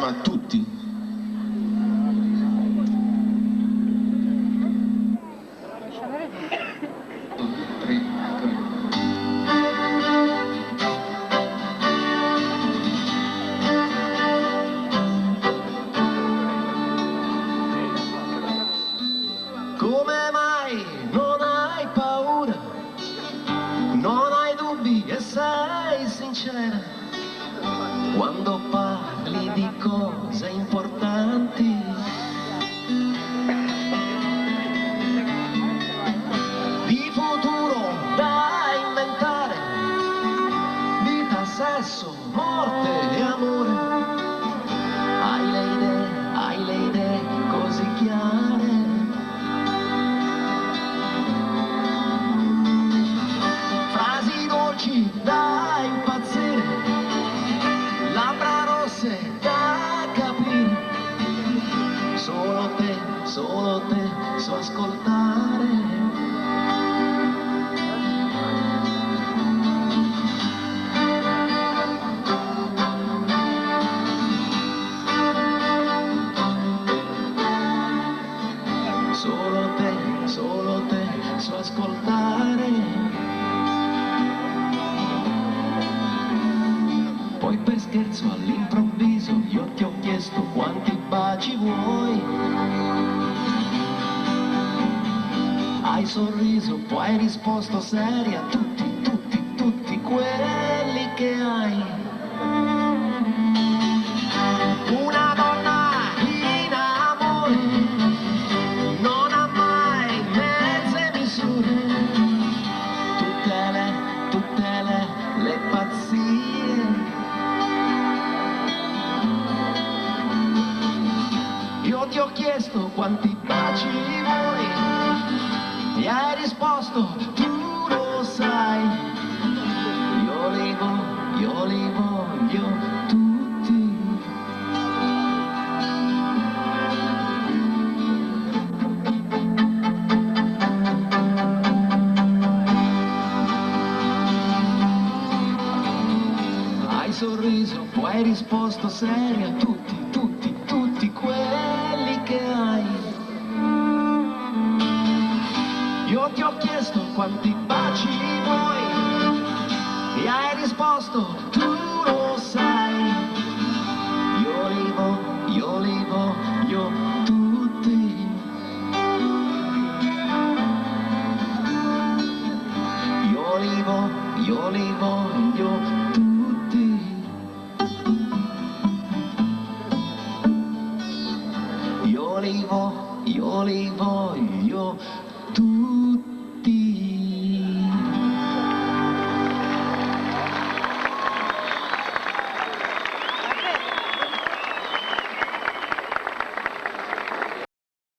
chiama Tutti. Come mai non hai paura, non hai dubbi e sei sincera quando parli di cose importanti? Di futuro da inventare, vita, sesso, morte e amore. Hai le idee così chiare. Da impazzire, labbra rosse da capire, solo te so ascoltare. Solo te so ascoltare. Poi per scherzo all'improvviso io ti ho chiesto quanti baci vuoi. Hai sorriso, poi hai risposto seria, tutti quelli che hai. Una donna in amore non ha mai mezze misure, tutte le pazzie. Io ti ho chiesto quanti baci vuoi e hai risposto tu lo sai. Io li voglio tutti. Hai sorriso, poi hai risposto seria, tutti quelli che hai. Io ti ho chiesto quanti baci vuoi e hai risposto tu lo sai. Io li voglio tutti. Io li voglio tutti. Io li voglio tutti.